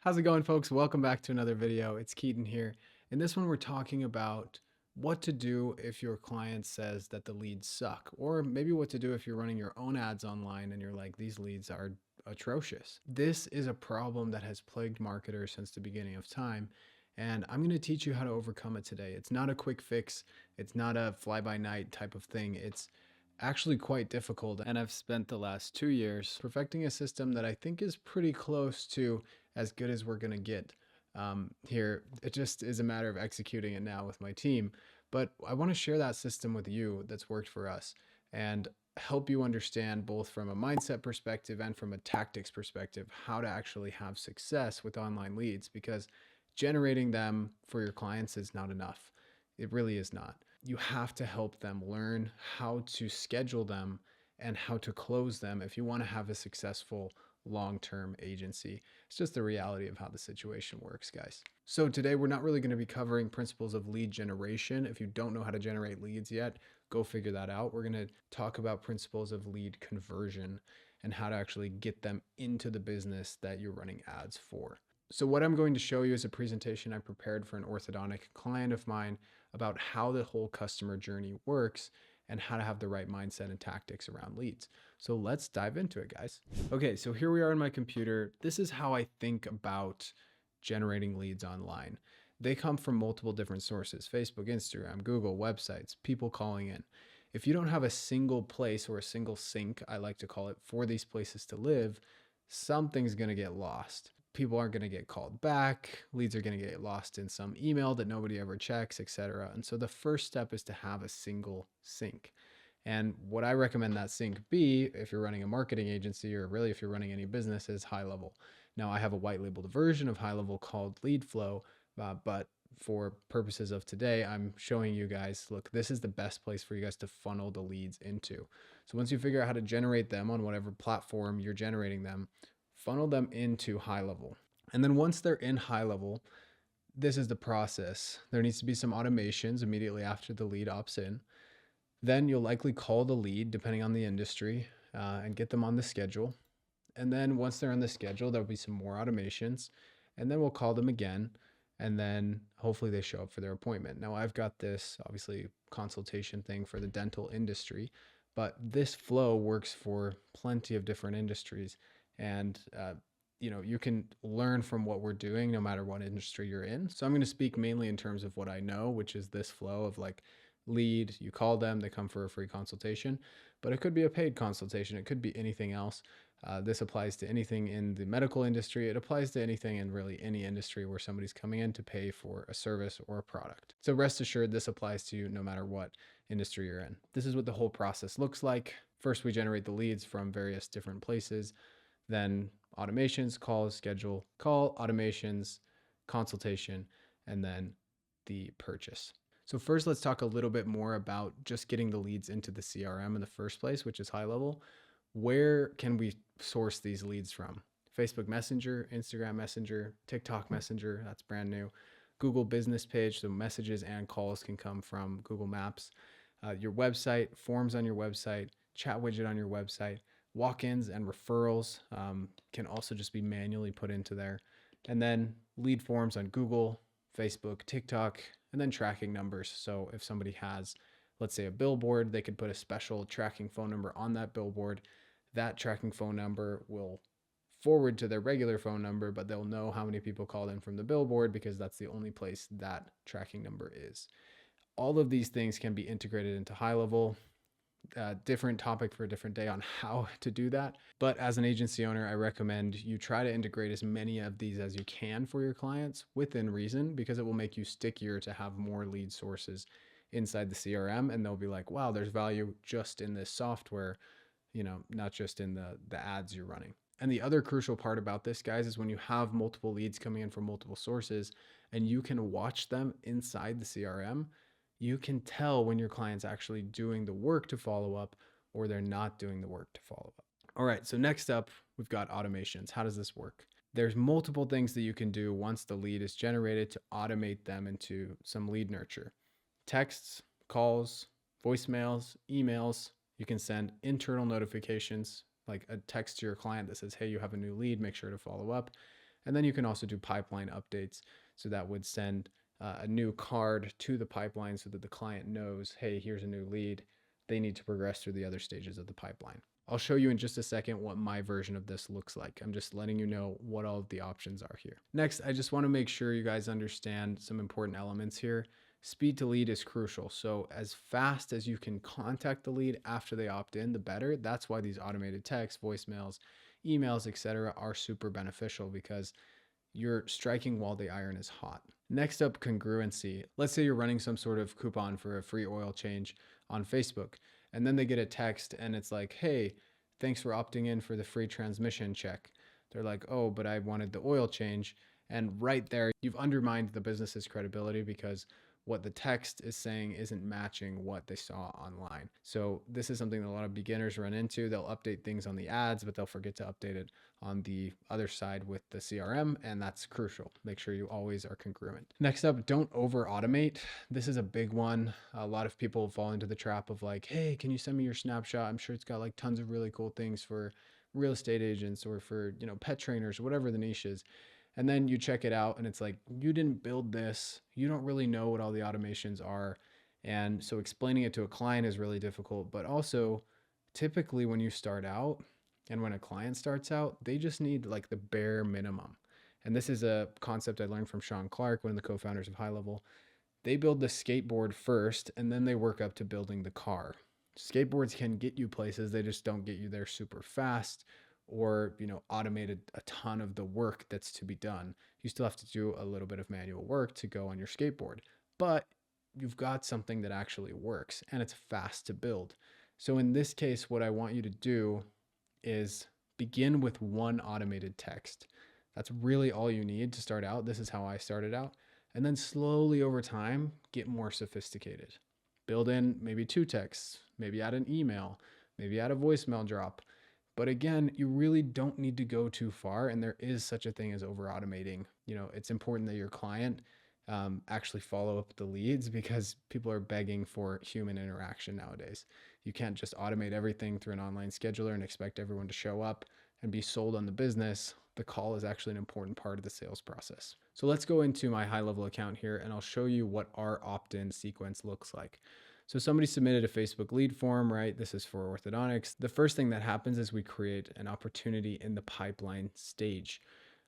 How's it going, folks? Welcome back to another video. It's Keaton here. In this one, we're talking about what to do if your client says that the leads suck, or maybe what to do if you're running your own ads online and you're like, these leads are atrocious. This is a problem that has plagued marketers since the beginning of time, and I'm going to teach you how to overcome it today. It's not a quick fix. It's not a fly-by-night type of thing. It's actually quite difficult, and I've spent the last 2 years perfecting a system that I think is pretty close to as good as we're going to get here. It just is a matter of executing it now with my team. But I want to share that system with you that's worked for us and help you understand, both from a mindset perspective and from a tactics perspective, how to actually have success with online leads, because generating them for your clients is not enough. It really is not. You have to help them learn how to schedule them and how to close them if you want to have a successful long-term agency. It's just the reality of how the situation works, guys. So today we're not really going to be covering principles of lead generation. If you don't know how to generate leads yet, go figure that out. We're going to talk about principles of lead conversion and how to actually get them into the business that you're running ads for. So what I'm going to show you is a presentation I prepared for an orthodontic client of mine about how the whole customer journey works and how to have the right mindset and tactics around leads. So let's dive into it, guys. Okay, so here we are on my computer. This is how I think about generating leads online. They come from multiple different sources: Facebook, Instagram, Google, websites, people calling in. If you don't have a single place or a single sink, I like to call it, for these places to live, something's gonna get lost. People aren't going to get called back. Leads are going to get lost in some email that nobody ever checks, etc. And so the first step is to have a single sink. And what I recommend that sink be, if you're running a marketing agency, or really if you're running any business, is high level. Now, I have a white labeled version of high level called Lead Flow, but for purposes of today, I'm showing you guys, look, this is the best place for you guys to funnel the leads into. So once you figure out how to generate them on whatever platform you're generating them, funnel them into high level. And then once they're in high level, this is the process. There needs to be some automations immediately after the lead opts in. Then you'll likely call the lead, depending on the industry, and get them on the schedule. And then once they're on the schedule, there'll be some more automations. And then we'll call them again. And then hopefully they show up for their appointment. Now, I've got this, obviously, consultation thing for the dental industry, but this flow works for plenty of different industries. And you can learn from what we're doing no matter what industry you're in. So I'm going to speak mainly in terms of what I know, which is this flow of like lead, you call them, they come for a free consultation, but it could be a paid consultation. It could be anything else. This applies to anything in the medical industry. It applies to anything in really any industry where somebody's coming in to pay for a service or a product. So rest assured, this applies to you no matter what industry you're in. This is what the whole process looks like. First, we generate the leads from various different places. Then automations, calls, schedule, call, automations, consultation, and then the purchase. So first, let's talk a little bit more about just getting the leads into the CRM in the first place, which is high level. Where can we source these leads from? Facebook Messenger, Instagram Messenger, TikTok Messenger, that's brand new. Google Business Page, so messages and calls can come from Google Maps. Your website, forms on your website, chat widget on your website. Walk-ins and referrals can also just be manually put into there. And then lead forms on Google, Facebook, TikTok, and then tracking numbers. So if somebody has, let's say, a billboard, they could put a special tracking phone number on that billboard. That tracking phone number will forward to their regular phone number, but they'll know how many people called in from the billboard because that's the only place that tracking number is. All of these things can be integrated into high level. Different topic for a different day on how to do that. But as an agency owner, I recommend you try to integrate as many of these as you can for your clients within reason, because it will make you stickier to have more lead sources inside the CRM. And they'll be like, wow, there's value just in this software, not just in the ads you're running. And the other crucial part about this, guys, is when you have multiple leads coming in from multiple sources and you can watch them inside the CRM, you can tell when your client's actually doing the work to follow up or they're not doing the work to follow up. All right, so next up, we've got automations. How does this work? There's multiple things that you can do once the lead is generated to automate them into some lead nurture. Texts, calls, voicemails, emails. You can send internal notifications, like a text to your client that says, hey, you have a new lead, make sure to follow up. And then you can also do pipeline updates. So that would send a new card to the pipeline so that the client knows, hey, here's a new lead. They need to progress through the other stages of the pipeline. I'll show you in just a second what my version of this looks like. I'm just letting you know what all of the options are here. Next, I just want to make sure you guys understand some important elements here. Speed to lead is crucial. So as fast as you can contact the lead after they opt in, the better. That's why these automated texts, voicemails, emails, etc. are super beneficial, because you're striking while the iron is hot. Next up, congruency. Let's say you're running some sort of coupon for a free oil change on Facebook, and then they get a text and it's like, hey, thanks for opting in for the free transmission check. They're like, oh, but I wanted the oil change. And right there, you've undermined the business's credibility, because what the text is saying isn't matching what they saw online. So this is something that a lot of beginners run into. They'll update things on the ads, but they'll forget to update it on the other side with the CRM, and that's crucial. Make sure you always are congruent. Next up, don't over automate. This is a big one. A lot of people fall into the trap of like, hey, can you send me your snapshot? I'm sure it's got like tons of really cool things for real estate agents or for, pet trainers, whatever the niche is. And then you check it out and it's like, you didn't build this. You don't really know what all the automations are. And so explaining it to a client is really difficult. But also, typically when you start out and when a client starts out, they just need like the bare minimum. And this is a concept I learned from Sean Clark, one of the co-founders of High Level. They build the skateboard first and then they work up to building the car. Skateboards can get you places, they just don't get you there super fast, or automated a ton of the work that's to be done. You still have to do a little bit of manual work to go on your skateboard, but you've got something that actually works and it's fast to build. So in this case, what I want you to do is begin with one automated text. That's really all you need to start out. This is how I started out. And then slowly over time, get more sophisticated. Build in maybe 2 texts, maybe add an email, maybe add a voicemail drop. But again, you really don't need to go too far, and there is such a thing as over automating. It's important that your client actually follow up the leads, because people are begging for human interaction nowadays. You can't just automate everything through an online scheduler and expect everyone to show up and be sold on the business. The call is actually an important part of the sales process. So let's go into my high level account here and I'll show you what our opt-in sequence looks like. So somebody submitted a Facebook lead form, right? This is for orthodontics. The first thing that happens is we create an opportunity in the pipeline stage.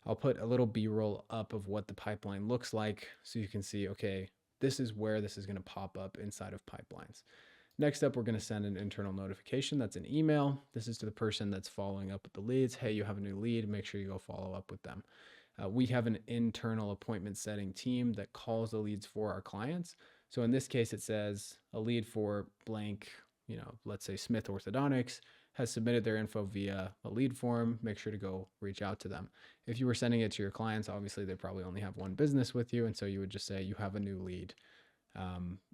I'll put a little B-roll up of what the pipeline looks like so you can see, okay, this is where this is going to pop up inside of pipelines. Next up, we're going to send an internal notification. That's an email. This is to the person that's following up with the leads. Hey, you have a new lead. Make sure you go follow up with them. We have an internal appointment setting team that calls the leads for our clients. So in this case, it says a lead for blank, let's say Smith Orthodontics has submitted their info via a lead form. Make sure to go reach out to them. If you were sending it to your clients, obviously they probably only have one business with you. And so you would just say, you have a new lead.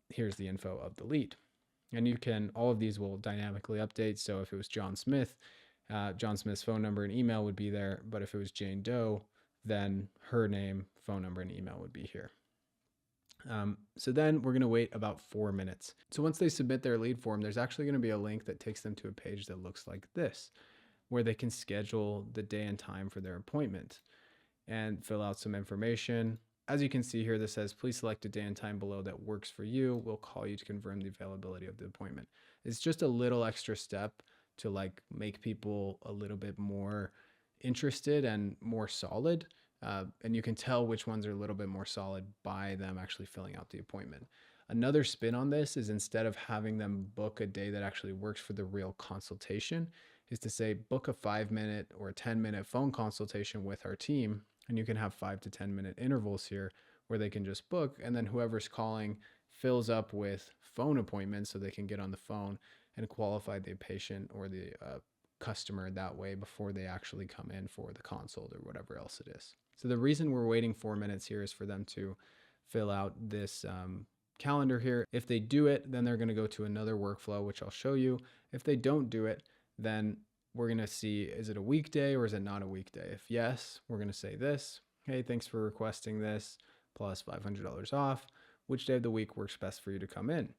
Here's the info of the lead. And all of these will dynamically update. So if it was John Smith, John Smith's phone number and email would be there. But if it was Jane Doe, then her name, phone number, and email would be here. So then we're going to wait about 4 minutes. So once they submit their lead form, there's actually going to be a link that takes them to a page that looks like this, where they can schedule the day and time for their appointment and fill out some information. As you can see here, this says, please select a day and time below that works for you. We'll call you to confirm the availability of the appointment. It's just a little extra step to make people a little bit more interested and more solid. And you can tell which ones are a little bit more solid by them actually filling out the appointment. Another spin on this is, instead of having them book a day that actually works for the real consultation, is to say, book a 5-minute or a 10-minute phone consultation with our team. And you can have 5 to 10-minute intervals here where they can just book, and then whoever's calling fills up with phone appointments so they can get on the phone and qualify the patient or the customer that way before they actually come in for the consult or whatever else it is. So the reason we're waiting 4 minutes here is for them to fill out this calendar here. If they do it, then they're going to go to another workflow, which I'll show you. If they don't do it, then we're going to see, is it a weekday or is it not a weekday? If yes, we're going to say this. Hey, thanks for requesting this, plus $500 off. Which day of the week works best for you to come in?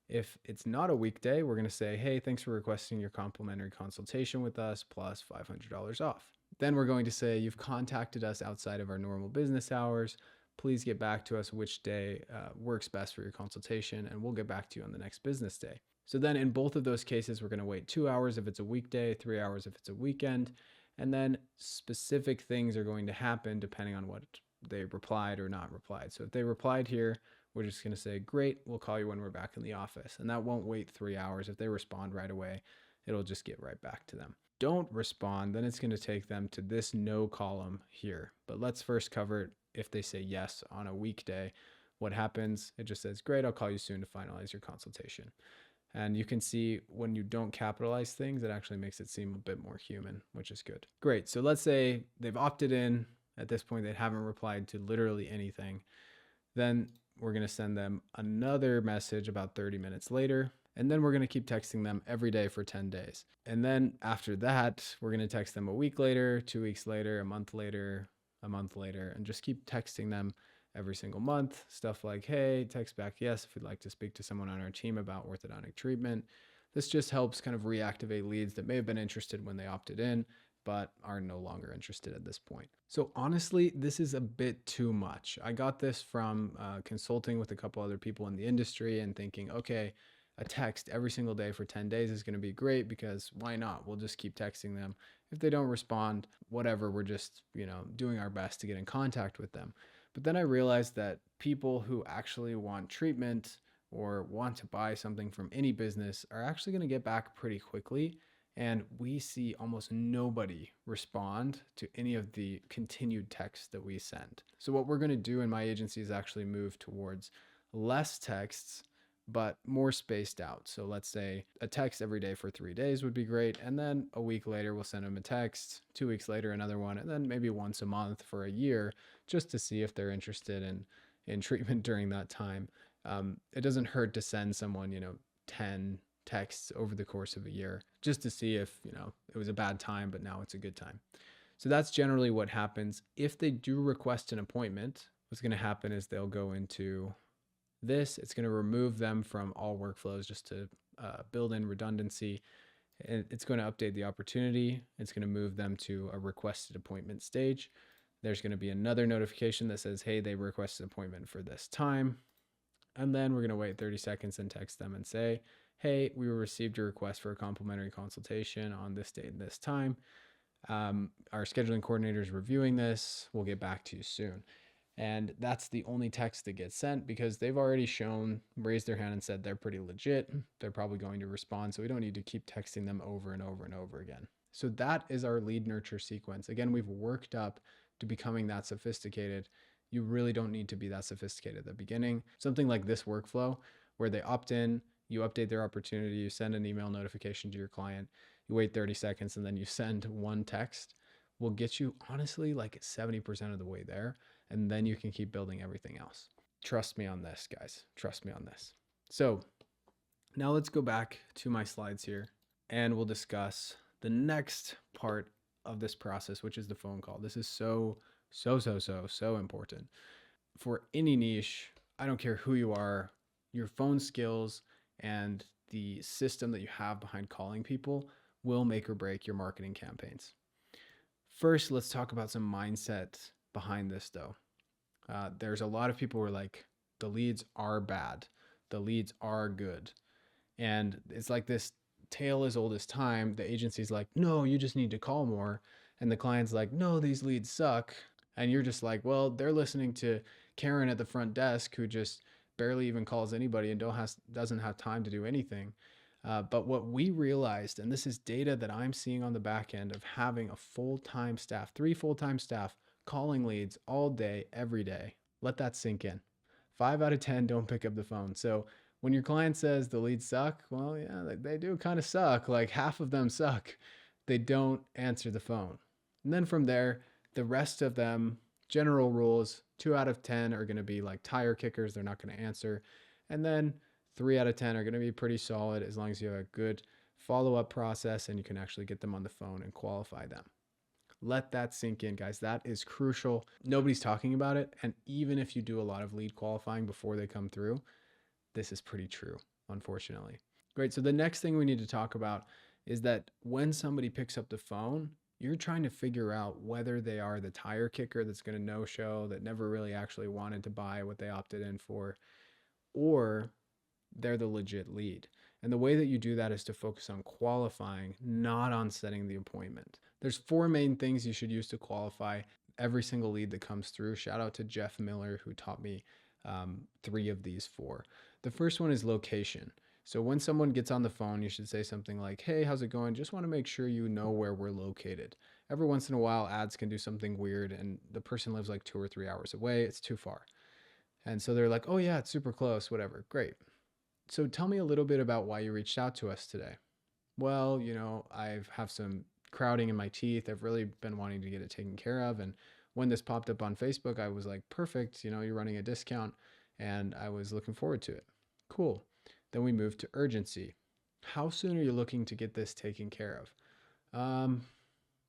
If it's not a weekday, we're going to say, hey, thanks for requesting your complimentary consultation with us, plus $500 off. Then we're going to say, you've contacted us outside of our normal business hours. Please get back to us which day works best for your consultation, and we'll get back to you on the next business day. So then in both of those cases, we're going to wait 2 hours if it's a weekday, 3 hours if it's a weekend, and then specific things are going to happen depending on what they replied or not replied. So if they replied here, we're just going to say, great, we'll call you when we're back in the office. And that won't wait 3 hours. If they respond right away, it'll just get right back to them. Don't respond, then it's going to take them to this no column here. But let's first cover it. If they say yes on a weekday, what happens? It just says, great, I'll call you soon to finalize your consultation. And you can see when you don't capitalize things, it actually makes it seem a bit more human, which is good. Great. So let's say they've opted in. At this point, they haven't replied to literally anything. Then we're going to send them another message about 30 minutes later. And then we're going to keep texting them every day for 10 days. And then after that, we're going to text them a week later, 2 weeks later, a month later, and just keep texting them every single month. Stuff like, hey, text back yes if you'd like to speak to someone on our team about orthodontic treatment. This just helps kind of reactivate leads that may have been interested when they opted in, but are no longer interested at this point. So honestly, this is a bit too much. I got this from consulting with a couple other people in the industry and thinking, okay, a text every single day for 10 days is going to be great because why not? We'll just keep texting them. If they don't respond, whatever, we're just, doing our best to get in contact with them. But then I realized that people who actually want treatment or want to buy something from any business are actually going to get back pretty quickly. And we see almost nobody respond to any of the continued texts that we send. So what we're going to do in my agency is actually move towards less texts, but more spaced out. So let's say a text every day for 3 days would be great. And then a week later, we'll send them a text, 2 weeks later, another one, and then maybe once a month for a year, just to see if they're interested in treatment during that time. It doesn't hurt to send someone, 10 texts over the course of a year, just to see if, it was a bad time, but now it's a good time. So that's generally what happens. If they do request an appointment, what's going to happen is they'll go into this. It's going to remove them from all workflows just to build in redundancy. And it's going to update the opportunity. It's going to move them to a requested appointment stage. There's going to be another notification that says, hey, they requested an appointment for this time. And then we're going to wait 30 seconds and text them and say, hey, we received your request for a complimentary consultation on this date and this time. Our scheduling coordinator is reviewing this. We'll get back to you soon. And that's the only text that gets sent because they've already raised their hand and said they're pretty legit. They're probably going to respond. So we don't need to keep texting them over and over and over again. So that is our lead nurture sequence. Again, we've worked up to becoming that sophisticated. You really don't need to be that sophisticated at the beginning. Something like this workflow where they opt in, you update their opportunity, you send an email notification to your client, you wait 30 seconds, and then you send one text will get you honestly like 70% of the way there. And then you can keep building everything else. Trust me on this, guys. Trust me on this. So now let's go back to my slides here and we'll discuss the next part of this process, which is the phone call. This is so important. For any niche, I don't care who you are, your phone skills and the system that you have behind calling people will make or break your marketing campaigns. First, let's talk about some mindset behind this though. There's a lot of people who are like, the leads are bad, the leads are good. And it's like this tale as old as time. The agency's like, no, you just need to call more. And the client's like, no, these leads suck. And you're just like, well, they're listening to Karen at the front desk who just barely even calls anybody and doesn't have time to do anything. But what we realized, and this is data that I'm seeing on the back end of having a full-time staff, 3 full-time staff calling leads all day, every day. Let that sink in. 5 out of 10 don't pick up the phone. So when your client says the leads suck, well, yeah, they do kind of suck. Like half of them suck. They don't answer the phone. And then from there, the rest of them, general rules, 2 out of 10 are going to be like tire kickers. They're not going to answer. And then 3 out of 10 are going to be pretty solid as long as you have a good follow-up process and you can actually get them on the phone and qualify them. Let that sink in, guys. That is crucial. Nobody's talking about it. And even if you do a lot of lead qualifying before they come through, this is pretty true, unfortunately. Great. So the next thing we need to talk about is that when somebody picks up the phone, You're trying to figure out whether they are the tire kicker that's going to no show, that never really actually wanted to buy what they opted in for, or they're the legit lead. And the way that you do that is to focus on qualifying, not on setting the appointment. There's four main things you should use to qualify every single lead that comes through. Shout out to Jeff Miller, who taught me three of these four. The first one is location. So when someone gets on the phone, you should say something like, hey, how's it going? Just want to make sure you know where we're located. Every once in a while, ads can do something weird and the person lives like 2 or 3 hours away. It's too far. And so they're like, oh yeah, it's super close, whatever. Great. So tell me a little bit about why you reached out to us today. Well, I have some crowding in my teeth. I've really been wanting to get it taken care of. And when this popped up on Facebook, I was like, perfect. You're running a discount and I was looking forward to it. Cool. Then we moved to urgency. How soon are you looking to get this taken care of?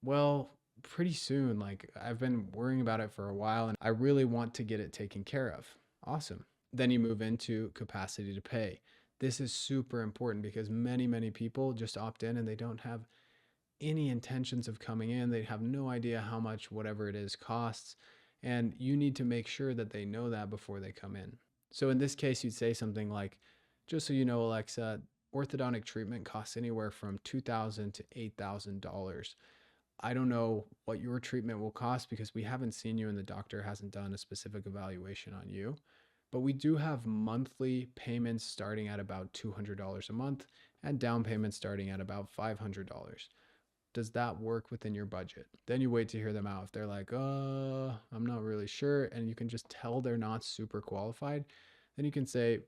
Well, pretty soon. Like I've been worrying about it for a while and I really want to get it taken care of. Awesome. Then you move into capacity to pay. This is super important because many people just opt in and they don't have any intentions of coming in. They have no idea how much whatever it is costs. And you need to make sure that they know that before they come in. So in this case, you'd say something like, just so you know, Alexa, orthodontic treatment costs anywhere from $2,000 to $8,000. I don't know what your treatment will cost because we haven't seen you and the doctor hasn't done a specific evaluation on you. But we do have monthly payments starting at about $200 a month and down payments starting at about $500. Does that work within your budget? Then you wait to hear them out. If they're like, I'm not really sure, and you can just tell they're not super qualified, then you can say,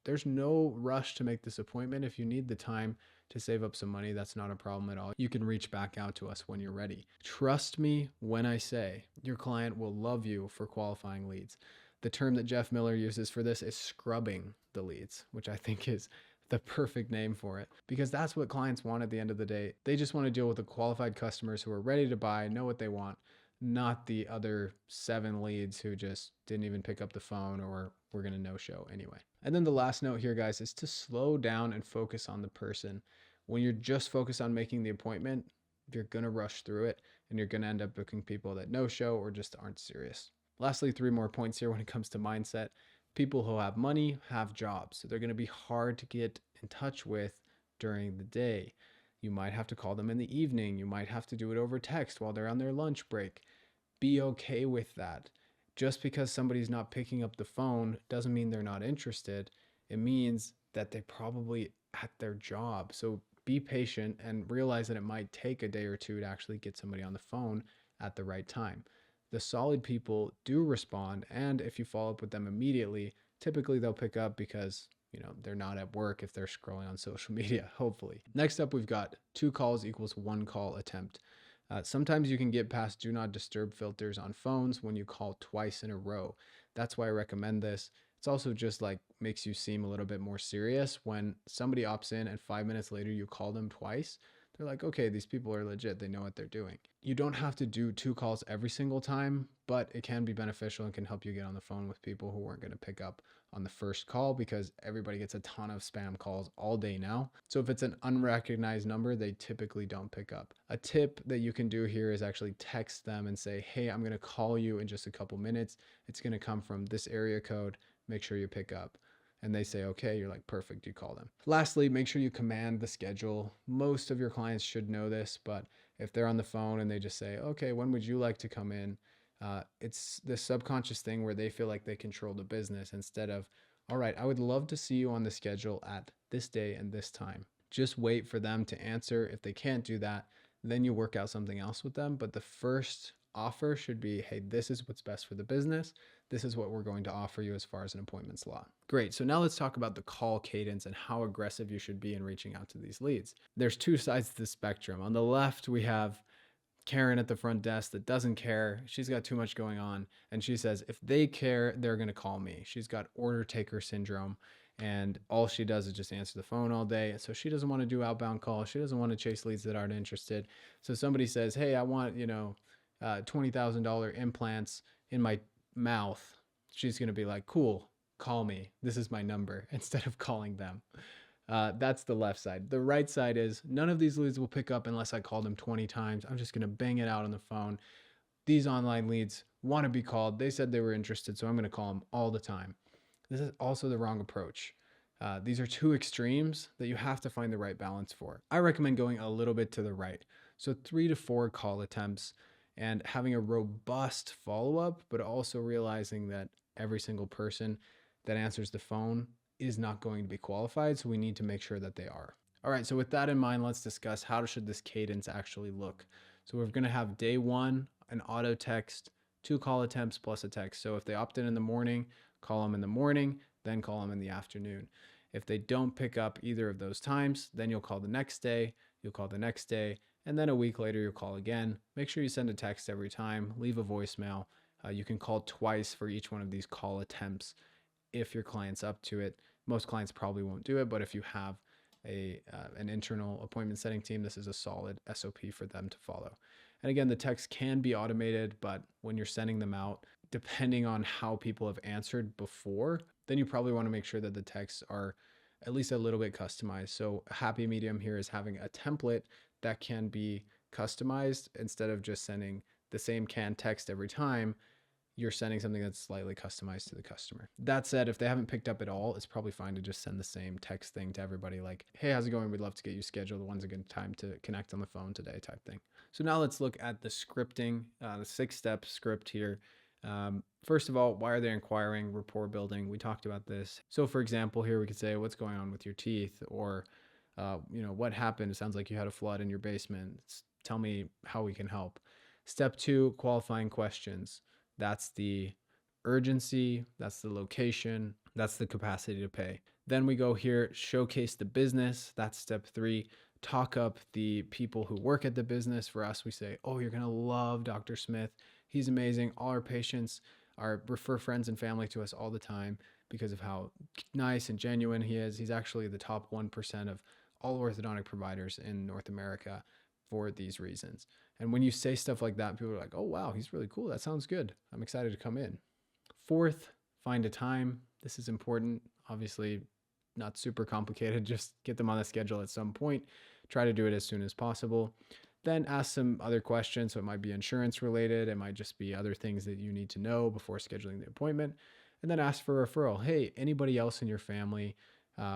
there's no rush to make this appointment. If you need the time to save up some money, that's not a problem at all. You can reach back out to us when you're ready. Trust me when I say your client will love you for qualifying leads. The term that Jeff Miller uses for this is scrubbing the leads, which I think is the perfect name for it because that's what clients want at the end of the day. They just want to deal with the qualified customers who are ready to buy, know what they want, not the other 7 leads who just didn't even pick up the phone or were going to no show anyway. And then the last note here, guys, is to slow down and focus on the person. When you're just focused on making the appointment, you're going to rush through it and you're going to end up booking people that no show or just aren't serious. Lastly, 3 more points here when it comes to mindset. People who have money have jobs, so they're going to be hard to get in touch with during the day. You might have to call them in the evening. You might have to do it over text while they're on their lunch break. Be okay with that. Just because somebody's not picking up the phone doesn't mean they're not interested. It means that they're probably at their job. So be patient and realize that it might take a day or two to actually get somebody on the phone at the right time. The solid people do respond, and if you follow up with them immediately, typically they'll pick up because they're not at work if they're scrolling on social media, hopefully. Next up, we've got 2 calls equals 1 call attempt. Sometimes you can get past do not disturb filters on phones when you call twice in a row. That's why I recommend this. It's also just like makes you seem a little bit more serious when somebody opts in and 5 minutes later you call them twice. They're like, okay, these people are legit. They know what they're doing. You don't have to do 2 calls every single time, but it can be beneficial and can help you get on the phone with people who weren't going to pick up on the first call because everybody gets a ton of spam calls all day now. So if it's an unrecognized number, they typically don't pick up. A tip that you can do here is actually text them and say, hey, I'm going to call you in just a couple minutes. It's going to come from this area code. Make sure you pick up. And they say, okay, you're like, perfect, you call them. Lastly, make sure you command the schedule. Most of your clients should know this, but if they're on the phone and they just say, okay, when would you like to come in? It's this subconscious thing where they feel like they control the business instead of, all right, I would love to see you on the schedule at this day and this time. Just wait for them to answer. If they can't do that, then you work out something else with them. But the first offer should be, hey, this is what's best for the business. This is what we're going to offer you as far as an appointment slot. Great. So now let's talk about the call cadence and how aggressive you should be in reaching out to these leads. There's 2 sides to the spectrum. On the left, we have Karen at the front desk that doesn't care. She's got too much going on. And she says, if they care, they're going to call me. She's got order taker syndrome. And all she does is just answer the phone all day. So she doesn't want to do outbound calls. She doesn't want to chase leads that aren't interested. So somebody says, hey, I want, $20,000 implants in my mouth. She's going to be like, cool, call me. This is my number instead of calling them. That's the left side. The right side is none of these leads will pick up unless I call them 20 times. I'm just going to bang it out on the phone. These online leads want to be called. They said they were interested, so I'm going to call them all the time. This is also the wrong approach. These are two extremes that you have to find the right balance for. I recommend going a little bit to the right. So 3 to 4 call attempts and having a robust follow-up, but also realizing that every single person that answers the phone is not going to be qualified. So we need to make sure that they are. All right, so with that in mind, let's discuss how should this cadence actually look. So we're going to have day one, an auto text, 2 call attempts plus a text. So if they opt in the morning, call them in the morning, then call them in the afternoon. If they don't pick up either of those times, then you'll call the next day, you'll call the next day, and then a week later you'll call again. Make sure you send a text every time, leave a voicemail. You can call twice for each one of these call attempts if your client's up to it. Most clients probably won't do it, but if you have an internal appointment setting team, this is a solid SOP for them to follow. And again, the text can be automated, but when you're sending them out, depending on how people have answered before, then you probably want to make sure that the texts are at least a little bit customized. So a happy medium here is having a template that can be customized instead of just sending the same canned text every time. You're sending something that's slightly customized to the customer. That said, if they haven't picked up at all, it's probably fine to just send the same text thing to everybody like, hey, how's it going? We'd love to get you scheduled. When's a good time to connect on the phone today type thing. So now let's look at the scripting, the 6-step script here. First of all, why are they inquiring? Rapport building. We talked about this. So for example, here we could say, what's going on with your teeth? Or, what happened? It sounds like you had a flood in your basement. Tell me how we can help. Step 2, qualifying questions. That's the urgency, that's the location, that's the capacity to pay. Then we go here, showcase the business. That's step 3. Talk up the people who work at the business. For us, we say, oh, you're going to love Dr. Smith. He's amazing. All our patients refer friends and family to us all the time because of how nice and genuine he is. He's actually the top 1% of all orthodontic providers in North America for these reasons. And when you say stuff like that, people are like, oh, wow, he's really cool. That sounds good. I'm excited to come in. 4th, find a time. This is important. Obviously, not super complicated. Just get them on the schedule at some point. Try to do it as soon as possible. Then ask some other questions. So it might be insurance related. It might just be other things that you need to know before scheduling the appointment. And then ask for a referral. Hey, anybody else in your family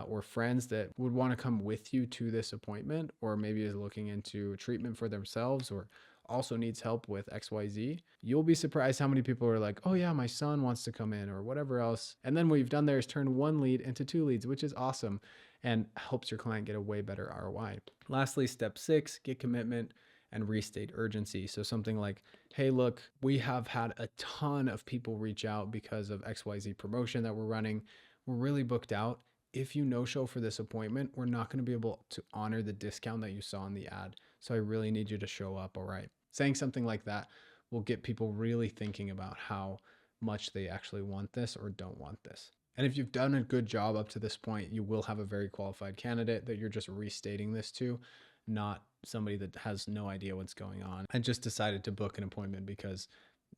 or friends that would want to come with you to this appointment, or maybe is looking into treatment for themselves or also needs help with XYZ, you'll be surprised how many people are like, oh yeah, my son wants to come in or whatever else. And then what you've done there is turn 1 lead into 2 leads, which is awesome and helps your client get a way better ROI. Lastly, step 6, get commitment and restate urgency. So something like, hey, look, we have had a ton of people reach out because of XYZ promotion that we're running. We're really booked out. If you no-show for this appointment, we're not going to be able to honor the discount that you saw in the ad. So I really need you to show up. All right. Saying something like that will get people really thinking about how much they actually want this or don't want this. And if you've done a good job up to this point, you will have a very qualified candidate that you're just restating this to, not somebody that has no idea what's going on and just decided to book an appointment because,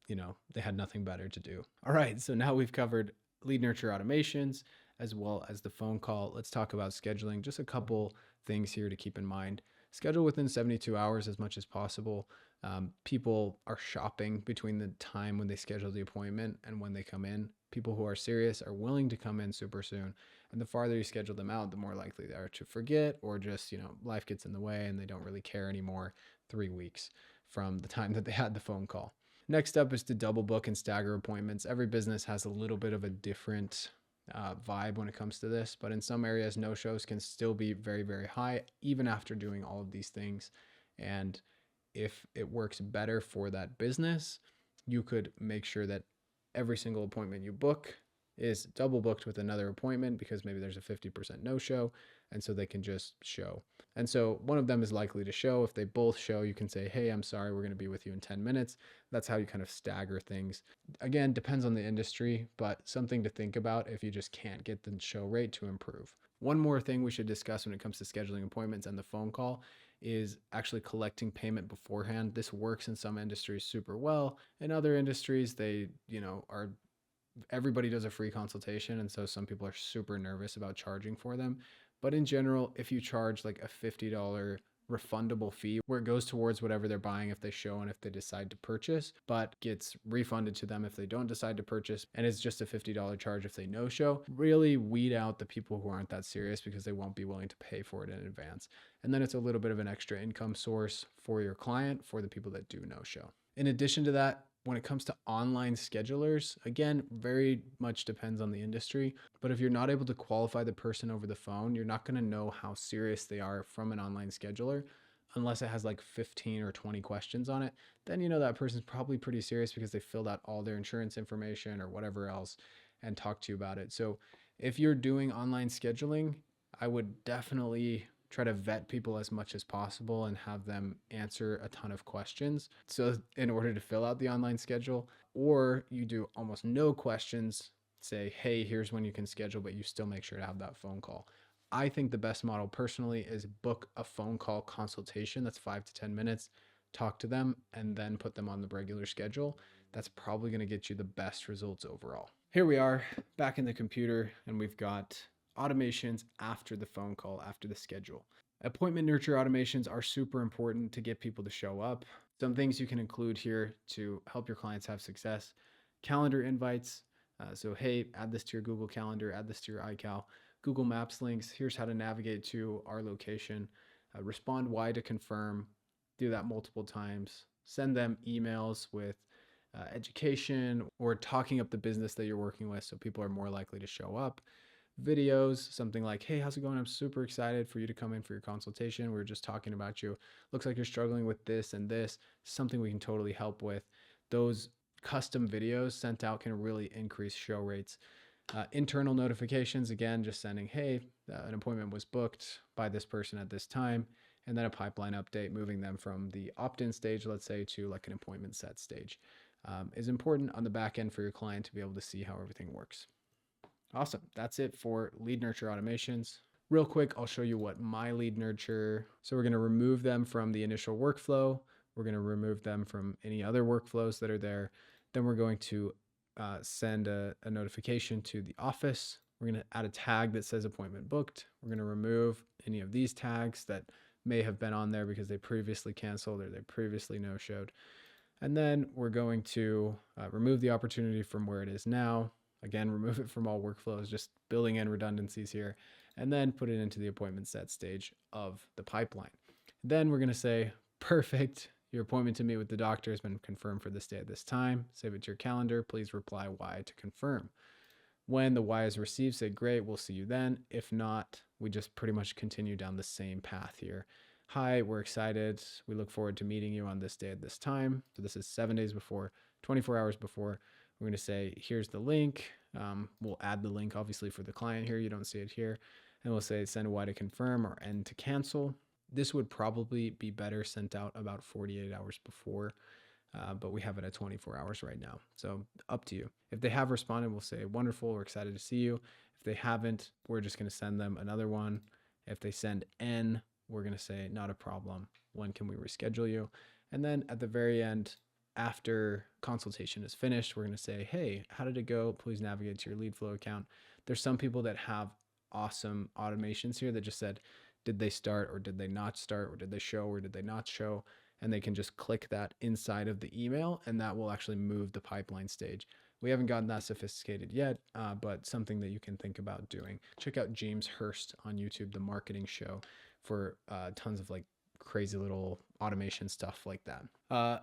they had nothing better to do. All right. So now we've covered lead nurture automations as well as the phone call. Let's talk about scheduling. Just a couple things here to keep in mind. Schedule within 72 hours as much as possible. People are shopping between the time when they schedule the appointment and when they come in. People who are serious are willing to come in super soon. And the farther you schedule them out, the more likely they are to forget or just, life gets in the way and they don't really care anymore 3 weeks from the time that they had the phone call. Next up is to double book and stagger appointments. Every business has a little bit of a different vibe when it comes to this, but in some areas, no-shows can still be very, very high, even after doing all of these things. And if it works better for that business, you could make sure that every single appointment you book is double booked with another appointment because maybe there's a 50% no-show, and so they can just show. And so one of them is likely to show. If they both show, you can say, hey, I'm sorry, we're going to be with you in 10 minutes. That's how you kind of stagger things. Again, depends on the industry, but something to think about if you just can't get the show rate to improve. One more thing we should discuss when it comes to scheduling appointments and the phone call is actually collecting payment beforehand. This works in some industries super well. In other industries, they, everybody does a free consultation. And so some people are super nervous about charging for them. But in general, if you charge like a $50 refundable fee where it goes towards whatever they're buying if they show and if they decide to purchase, but gets refunded to them if they don't decide to purchase, and it's just a $50 charge if they no show, really weed out the people who aren't that serious because they won't be willing to pay for it in advance. And then it's a little bit of an extra income source for your client for the people that do no show. In addition to that, when it comes to online schedulers, again, very much depends on the industry. But if you're not able to qualify the person over the phone, you're not going to know how serious they are from an online scheduler unless it has like 15 or 20 questions on it. Then you know that person's probably pretty serious because they filled out all their insurance information or whatever else and talked to you about it. So if you're doing online scheduling, I would definitely try to vet people as much as possible and have them answer a ton of questions. So in order to fill out the online schedule, or you do almost no questions, say, hey, here's when you can schedule, but you still make sure to have that phone call. I think the best model personally is book a phone call consultation. That's 5 to 10 minutes, talk to them, and then put them on the regular schedule. That's probably going to get you the best results overall. Here we are back in the computer, and we've got automations after the phone call, after the schedule. Appointment nurture automations are super important to get people to show up. Some things you can include here to help your clients have success: calendar invites. So, hey, add this to your Google Calendar, add this to your iCal. Google Maps links, here's how to navigate to our location. Respond Y to confirm, do that multiple times. Send them emails with education or talking up the business that you're working with so people are more likely to show up. Videos, something like, hey, how's it going? I'm super excited for you to come in for your consultation. We were just talking about you. Looks like you're struggling with this and this. Something we can totally help with. Those custom videos sent out can really increase show rates. Internal notifications, again, just sending, hey, an appointment was booked by this person at this time, and then a pipeline update, moving them from the opt-in stage, let's say, to like an appointment set stage, is important on the back end for your client to be able to see how everything works. Awesome. That's it for lead nurture automations. Real quick, I'll show you what my lead nurture. So we're going to remove them from the initial workflow. We're going to remove them from any other workflows that are there. Then we're going to send a notification to the office. We're going to add a tag that says appointment booked. We're going to remove any of these tags that may have been on there because they previously canceled or they previously no-showed. And then we're going to remove the opportunity from where it is now. Again, remove it from all workflows, just building in redundancies here, and then put it into the appointment set stage of the pipeline. Then we're going to say, perfect, your appointment to meet with the doctor has been confirmed for this day at this time. Save it to your calendar. Please reply Y to confirm. When the Y is received, say, great, we'll see you then. If not, we just pretty much continue down the same path here. Hi, we're excited. We look forward to meeting you on this day at this time. So this is 7 days before, 24 hours before. We're going to say, here's the link. We'll add the link, obviously, for the client here. You don't see it here. And we'll say send Y to confirm or N to cancel. This would probably be better sent out about 48 hours before, but we have it at 24 hours right now. So up to you. If they have responded, we'll say, wonderful, we're excited to see you. If they haven't, we're just going to send them another one. If they send N, we're going to say, not a problem. When can we reschedule you? And then at the very end, after consultation is finished, we're going to say, hey, how did it go? Please navigate to your lead flow account. There's some people that have awesome automations here that just said, did they start or did they not start, or did they show or did they not show? And they can just click that inside of the email and that will actually move the pipeline stage. We haven't gotten that sophisticated yet, but something that you can think about doing. Check out James Hurst on YouTube, The Marketing Show, for tons of like crazy little automation stuff like that.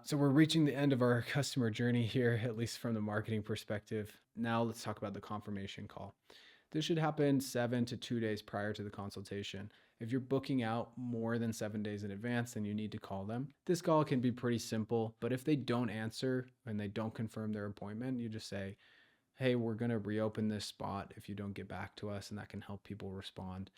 So we're reaching the end of our customer journey here, at least from the marketing perspective. Now let's talk about the confirmation call. This should happen 7 to 2 days prior to the consultation. If you're booking out more than 7 days in advance, then you need to call them. This call can be pretty simple, but if they don't answer and they don't confirm their appointment, you just say, hey, we're going to reopen this spot if you don't get back to us, and that can help people respond.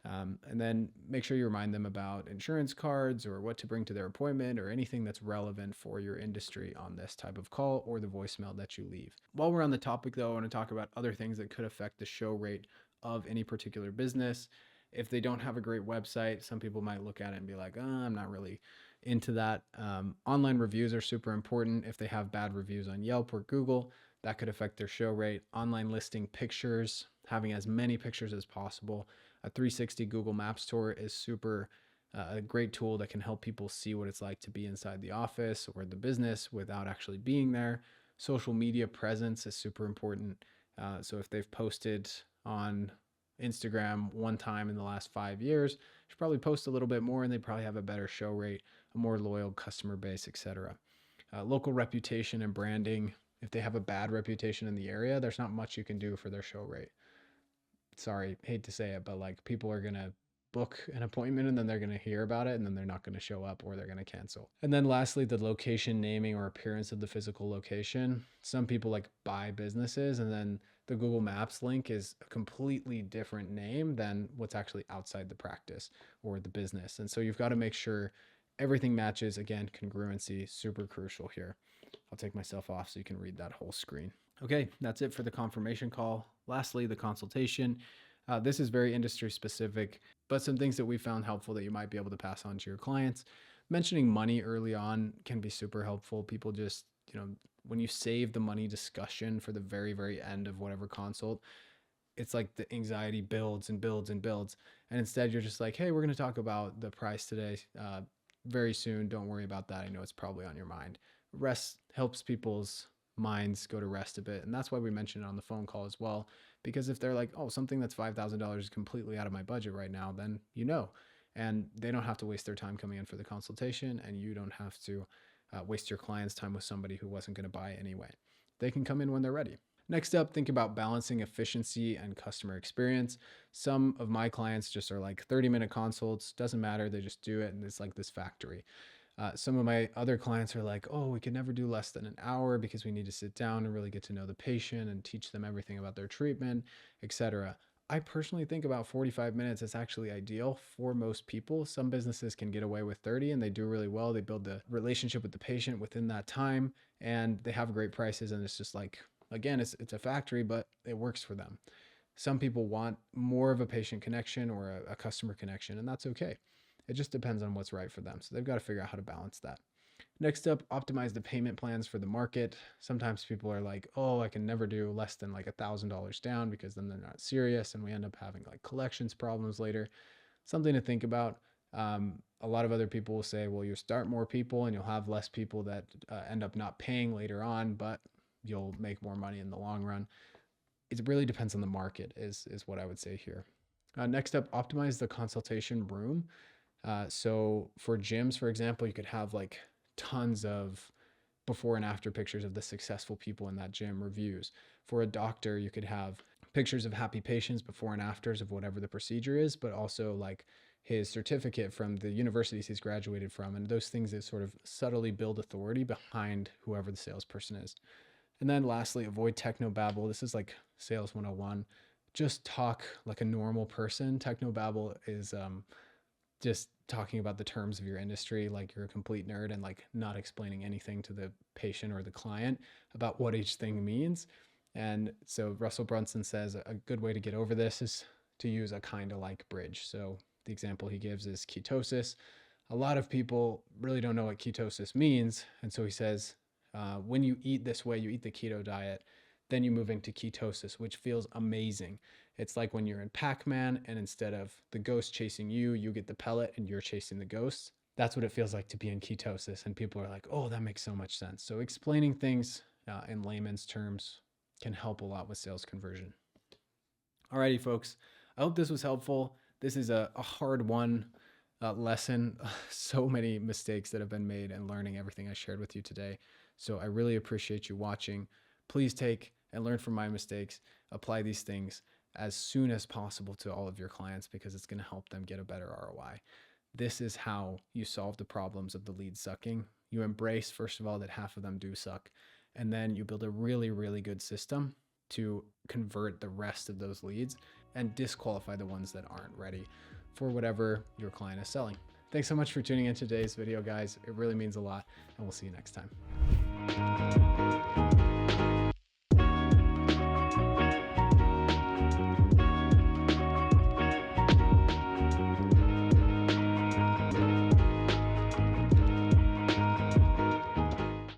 And then make sure you remind them about insurance cards or what to bring to their appointment or anything that's relevant for your industry on this type of call or the voicemail that you leave. While we're on the topic though, I want to talk about other things that could affect the show rate of any particular business. If they don't have a great website, some people might look at it and be like, I'm not really into that. Online reviews are super important. If they have bad reviews on Yelp or Google, that could affect their show rate. Online listing pictures, having as many pictures as possible. A 360 Google Maps tour is super a great tool that can help people see what it's like to be inside the office or the business without actually being there. Social media presence is super important. So if they've posted on Instagram one time in the last 5 years, you should probably post a little bit more, and they probably have a better show rate, a more loyal customer base, etc. Local reputation and branding. If they have a bad reputation in the area, there's not much you can do for their show rate. Sorry, hate to say it, but like people are going to book an appointment and then they're going to hear about it and then they're not going to show up or they're going to cancel. And then lastly, the location naming or appearance of the physical location. Some people like buy businesses and then the Google Maps link is a completely different name than what's actually outside the practice or the business. And so you've got to make sure everything matches. Again, congruency, super crucial here. I'll take myself off so you can read that whole screen. Okay, that's it for the confirmation call. Lastly, the consultation. This is very industry specific, but some things that we found helpful that you might be able to pass on to your clients. Mentioning money early on can be super helpful. People just, when you save the money discussion for the very, very end of whatever consult, it's like the anxiety builds and builds and builds. And instead you're just like, hey, we're going to talk about the price today very soon. Don't worry about that. I know it's probably on your mind. Rest helps people's minds go to rest a bit. And that's why we mentioned it on the phone call as well. Because if they're like, oh, something that's $5,000 is completely out of my budget right now, then and they don't have to waste their time coming in for the consultation, and you don't have to waste your client's time with somebody who wasn't going to buy anyway. They can come in when they're ready. Next up, think about balancing efficiency and customer experience. Some of my clients just are like 30-minute consults, doesn't matter, they just do it, and it's like this factory. Some of my other clients are like, oh, we can never do less than an hour because we need to sit down and really get to know the patient and teach them everything about their treatment, etc. I personally think about 45 minutes is actually ideal for most people. Some businesses can get away with 30 and they do really well. They build the relationship with the patient within that time and they have great prices. And it's just like, again, it's a factory, but it works for them. Some people want more of a patient connection or a customer connection, and that's okay. It just depends on what's right for them. So they've got to figure out how to balance that. Next up, optimize the payment plans for the market. Sometimes people are like, oh, I can never do less than like $1,000 down because then they're not serious and we end up having like collections problems later. Something to think about. A lot of other people will say, well, you start more people and you'll have less people that end up not paying later on, but you'll make more money in the long run. It really depends on the market is what I would say here. Next up, optimize the consultation room. So for gyms, for example, you could have like tons of before and after pictures of the successful people in that gym, reviews. For a doctor, you could have pictures of happy patients before and afters of whatever the procedure is, but also like his certificate from the universities he's graduated from, and those things that sort of subtly build authority behind whoever the salesperson is. And then lastly, avoid technobabble. This is like sales 101. Just talk like a normal person. Technobabble is just talking about the terms of your industry like you're a complete nerd and like not explaining anything to the patient or the client about what each thing means. And so Russell Brunson says a good way to get over this is to use a kind of like bridge. So the example he gives is ketosis. A lot of people really don't know what ketosis means. And so he says, when you eat this way, you eat the keto diet, then you move into ketosis, which feels amazing. It's like when you're in Pac-Man and instead of the ghost chasing you, you get the pellet and you're chasing the ghosts. That's what it feels like to be in ketosis. And people are like, oh, that makes so much sense. So explaining things in layman's terms can help a lot with sales conversion. Alrighty, folks. I hope this was helpful. This is a hard one lesson. So many mistakes that have been made and learning everything I shared with you today. So I really appreciate you watching. Please take and learn from my mistakes. Apply these things as soon as possible to all of your clients because it's going to help them get a better ROI. This is how you solve the problems of the lead sucking. You embrace, first of all, that half of them do suck. And then you build a really, really good system to convert the rest of those leads and disqualify the ones that aren't ready for whatever your client is selling. Thanks so much for tuning in today's video, guys. It really means a lot, and we'll see you next time.